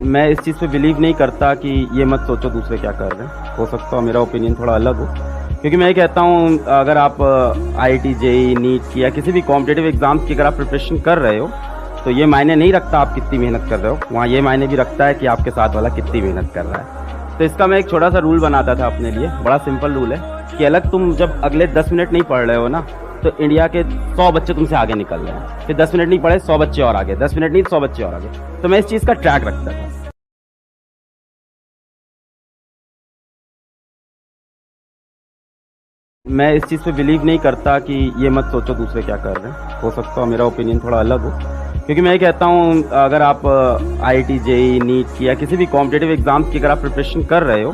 मैं इस चीज़ पे बिलीव नहीं करता कि ये मत सोचो दूसरे क्या कर रहे हैं। हो सकता है मेरा ओपिनियन थोड़ा अलग हो, क्योंकि मैं ये कहता हूँ अगर आप IIT JEE नीट की या किसी भी कॉम्पिटिटिव एग्जाम्स की अगर आप प्रिपरेशन कर रहे हो तो ये मायने नहीं रखता आप कितनी मेहनत कर रहे हो, वहाँ ये मायने भी रखता है कि आपके साथ वाला कितनी मेहनत कर रहा है। तो इसका मैं एक छोटा सा रूल बनाता था अपने लिए, बड़ा सिंपल रूल है कि अलग तुम जब अगले 10 मिनट नहीं पढ़ रहे हो ना तो इंडिया के 100 बच्चे तुमसे आगे निकल रहे हैं, फिर 10 मिनट नहीं पढ़े 100 बच्चे और आगे, 10 मिनट नहीं 100 बच्चे और आगे। तो मैं इस चीज़ का ट्रैक रखता था। मैं इस चीज़ पे बिलीव नहीं करता कि ये मत सोचो दूसरे क्या कर रहे हैं। हो सकता है मेरा ओपिनियन थोड़ा अलग हो, क्योंकि मैं ये कहता हूँ अगर आप IIT JEE नीट की या किसी भी कॉम्पिटिटिव एग्जाम्स की अगर आप प्रिपरेशन कर रहे हो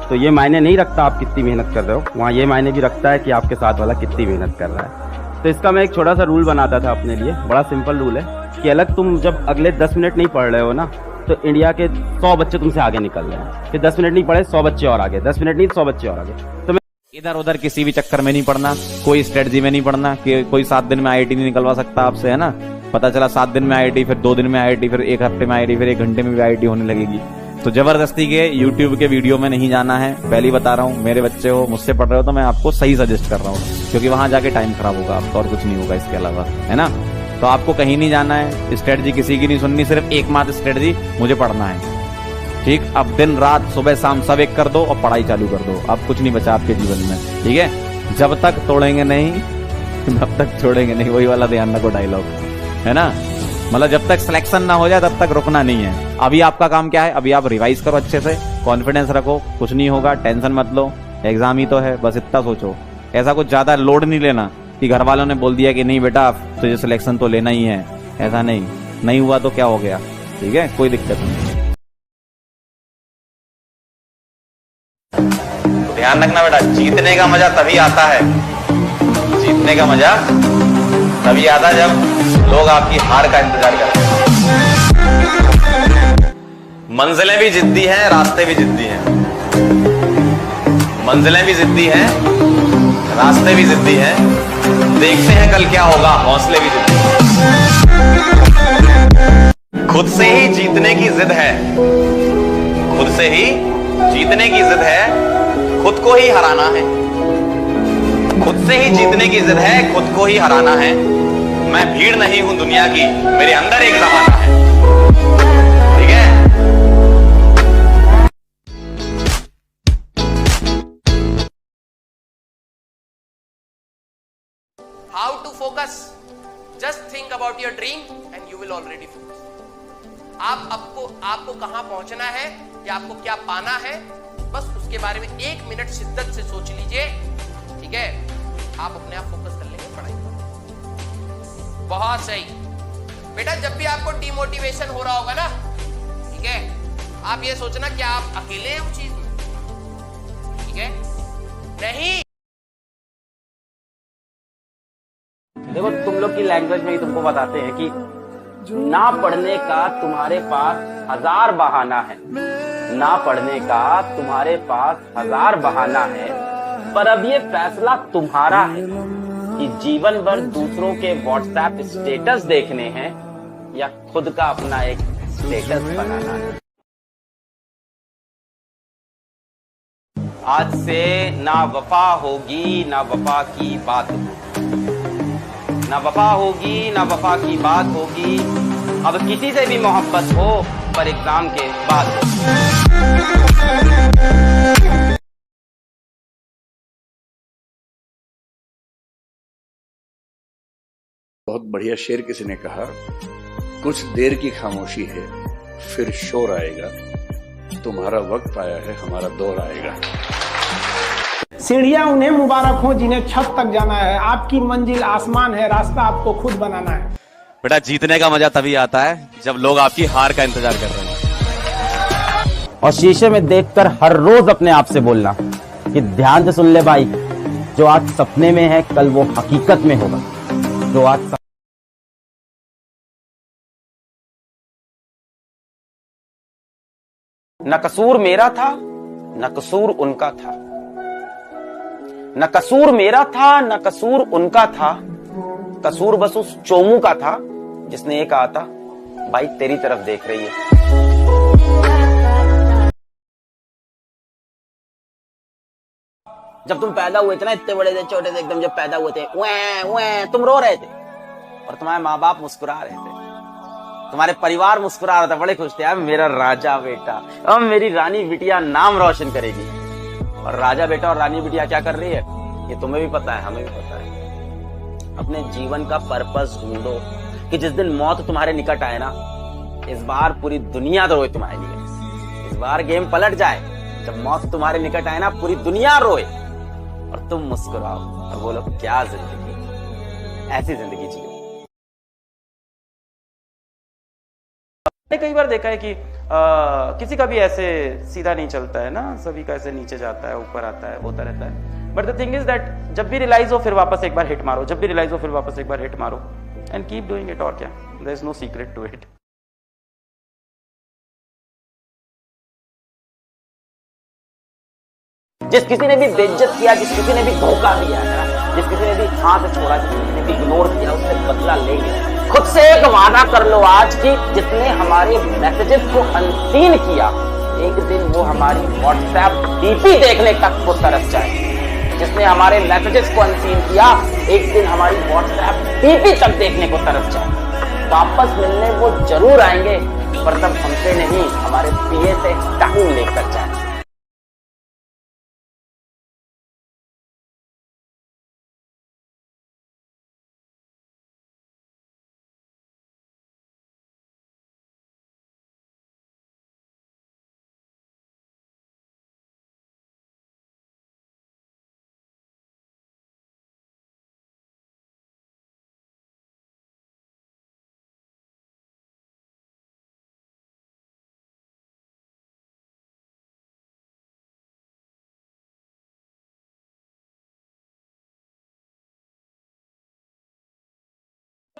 तो ये मायने नहीं रखता आप कितनी मेहनत कर रहे हो, वहाँ ये मायने भी रखता है कि आपके साथ वाला कितनी मेहनत कर रहा है। तो इसका मैं एक छोटा सा रूल बनाता था अपने लिए, बड़ा सिंपल रूल है कि अलग तुम जब अगले 10 मिनट नहीं पढ़ रहे हो ना तो इंडिया के 100 बच्चे तुमसे आगे निकल रहे हैं, फिर 10 मिनट नहीं पढ़े 100 बच्चे और आगे, 10 मिनट नहीं 100 बच्चे और आगे। तो इधर उधर किसी भी चक्कर में नहीं पढ़ना, कोई स्ट्रेटजी में नहीं पढ़ना कि कोई 7 दिन में IIT नहीं निकलवा सकता आपसे, है ना। पता चला 7 दिन में IIT, फिर 2 दिन में IIT, फिर 1 हफ्ते में IIT, फिर 1 घंटे में भी IIT होने लगेगी। तो जबरदस्ती के YouTube के वीडियो में नहीं जाना है। पहले बता रहा हूँ, मेरे बच्चे हो, मुझसे पढ़ रहे हो तो मैं आपको सही सजेस्ट कर रहा हूँ, क्योंकि वहां जाके टाइम खराब होगा आपका और कुछ नहीं होगा इसके अलावा, है ना। तो आपको कहीं नहीं जाना है, स्ट्रेटजी किसी की नहीं सुननी, सिर्फ एकमात्र स्ट्रेटजी मुझे पढ़ना है। ठीक, अब दिन रात सुबह शाम सब एक कर दो और पढ़ाई चालू कर दो, अब कुछ नहीं बचा आपके जीवन में। ठीक है, जब तक तोड़ेंगे नहीं तब तक छोड़ेंगे नहीं, वही वाला ध्यान रखो डायलॉग, है ना। मतलब जब तक सिलेक्शन ना हो जाए तब तक रुकना नहीं है। अभी आपका काम क्या है, अभी आप रिवाइज करो अच्छे से, कॉन्फिडेंस रखो, कुछ नहीं होगा, टेंशन मत लो, एग्जाम ही तो है, बस इतना सोचो। ऐसा कुछ ज्यादा लोड नहीं लेना कि घर वालों ने बोल दिया कि नहीं बेटा तुझे सिलेक्शन तो लेना ही है, ऐसा नहीं हुआ तो क्या हो गया, ठीक है, कोई दिक्कत नहीं। ध्यान रखना बेटा, जीतने का मजा तभी आता है, जीतने का मजा तभी आता है जब लोग आपकी हार का इंतजार करते हैं। मंजिलें भी जिद्दी हैं, रास्ते भी जिद्दी हैं, मंजिलें भी जिद्दी हैं, रास्ते भी जिद्दी हैं, देखते हैं कल क्या होगा, हौसले भी जिद्दी हैं। खुद से ही जीतने की जिद है, खुद से ही जीतने की जिद है, खुद को ही हराना है, खुद से ही जीतने की जिद है, खुद को ही हराना है। मैं भीड़ नहीं हूं दुनिया की, मेरे अंदर एक जमाना है, ठीक है। How to focus? Just think about your dream and you will already focus. आपको कहां पहुंचना है या आपको क्या पाना है, बस उसके बारे में 1 मिनट शिद्दत से सोच लीजिए, ठीक है। आप अपने आप फोकस कर लेंगे पढ़ाई पर। बहुत सही बेटा, जब भी आपको डिमोटिवेशन हो रहा होगा ना, ठीक है, आप ये सोचना क्या आप अकेले हैं उस चीज में, ठीक है। नहीं, देखो तुम लोग की लैंग्वेज में ही तुमको बताते हैं कि ना पढ़ने का तुम्हारे पास 1000 बहाना है, ना पढ़ने का तुम्हारे पास 1000 बहाना है, पर अब ये फैसला तुम्हारा है कि जीवन भर दूसरों के व्हाट्सएप स्टेटस देखने हैं या खुद का अपना एक स्टेटस बनाना है। आज से ना वफा होगी ना वफा की बात होगी, ना वफा होगी ना वफा की बात होगी, अब किसी से भी मोहब्बत हो पर एग्जाम के बाद हो। बहुत बढ़िया शेर किसी ने कहा, कुछ देर की खामोशी है फिर शोर आएगा, तुम्हारा वक्त आया है हमारा दौर आएगा। सीढ़ियां उन्हें मुबारक हो जिन्हें छत तक जाना है, आपकी मंजिल आसमान है, रास्ता आपको खुद बनाना है। बेटा जीतने का मजा तभी आता है जब लोग आपकी हार का इंतजार कर रहे हैं। और शीशे में देखकर हर रोज अपने आप से बोलना कि ध्यान से सुन ले भाई, जो आज सपने में है कल वो हकीकत में होगा, जो आज न कसूर मेरा था न कसूर उनका था, न कसूर मेरा था न कसूर उनका था, कसूर बस उस चोमू का था जिसने ये कहा था भाई तेरी तरफ देख रही है। जब तुम पैदा हुए थे ना, इतने बड़े थे, छोटे थे एकदम, जब पैदा हुए थे तुम रो रहे थे और तुम्हारे माँ बाप मुस्कुरा रहे थे, तुम्हारे परिवार मुस्कुरा रहा था, बड़े खुश थे, अब मेरा राजा बेटा, अब मेरी रानी बिटिया नाम रोशन करेगी। और राजा बेटा और रानी बिटिया क्या कर रही है ये तुम्हें भी पता है, हमें भी पता है। अपने जीवन का पर्पस ढूंढो कि जिस दिन मौत तुम्हारे निकट आए ना, इस बार पूरी दुनिया रोए तुम्हारे लिए, इस बार गेम पलट जाए। जब मौत तुम्हारे निकट आए ना, पूरी दुनिया रोए और तुम मुस्कुराओ और बोलो क्या जिंदगी, ऐसी जिंदगी जियो। कई बार देखा है कि किसी का भी ऐसे सीधा नहीं चलता है ना, सभी का ऐसे नीचे जाता है, ऊपर आता है, होता रहता है। But the thing is that जब भी रियलाइज हो फिर वापस एक बार हिट मारो, जब भी रियलाइज हो फिर वापस एक बार हिट मारो एंड कीप डूइंग इट। और क्या, there is no secret to it. जिस किसी ने भी बेइज्जत किया, जिस किसी ने भी धोखा दिया है ना, जिस किसी ने भी हाथ छोड़ा, जिस किसी ने भी इग्नोर किया, उससे बदला लेंगे। खुद से एक वादा कर लो आज की, जिसने हमारे मैसेजेस को अनसीन किया, एक दिन वो हमारी व्हाट्सएप डीपी देखने तक को तरस जाए। जिसने हमारे मैसेजेस को अनसीन किया, एक दिन हमारी व्हाट्सएप डीपी तक देखने को तरस जाए। वापस मिलने वो जरूर आएंगे, पर तब हमसे नहीं, हमारे पीए से टाइम लेकर जाए।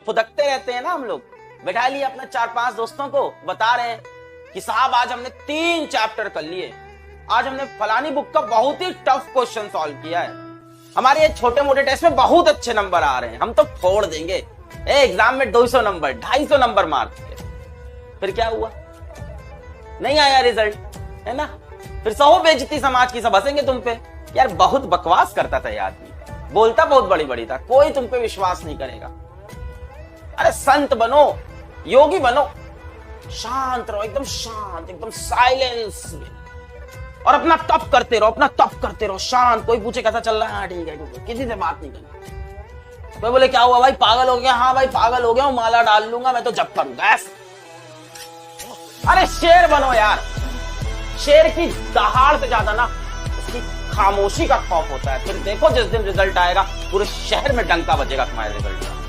फुदकते रहते हैं ना हम लोग। बैठा लिए अपने 4-5 दोस्तों को, बता रहे हैं कि साहब आज हमने 3 चैप्टर कर लिए, आज हमने फलानी बुक का बहुत ही टफ क्वेश्चन सॉल्व किया है, हमारे ये छोटे मोटे टेस्ट में बहुत अच्छे नंबर आ रहे हैं, हम तो फोड़ देंगे, एग्जाम में 200 नंबर 250 नंबर मार दिए। फिर क्या हुआ? नहीं आया रिजल्ट, है ना? फिर सहो बेइज्जती समाज की, सब हंसेंगे तुम पे। यार बहुत बकवास करता था ये आदमी, बोलता बहुत बड़ी बड़ी था, कोई तुम पे विश्वास नहीं करेगा। अरे संत बनो, योगी बनो, शांत रहो, एकदम शांत, एकदम साइलेंस, और अपना तप करते रहो, अपना तप करते रहो, शांत। कोई पूछे कैसा चल रहा है, हाँ ठीक है, किसी से बात नहीं करनी। कोई बोले क्या हुआ भाई, पागल हो गया? हाँ भाई पागल हो गया हूं, माला डाल लूंगा मैं तो जब करूंगा। अरे शेर बनो यार, शेर की दहाड़ से ज्यादा ना उसकी खामोशी का खौफ होता है। फिर देखो जिस दिन रिजल्ट आएगा पूरे शहर में डंका बजेगा तुम्हारे रिजल्ट का।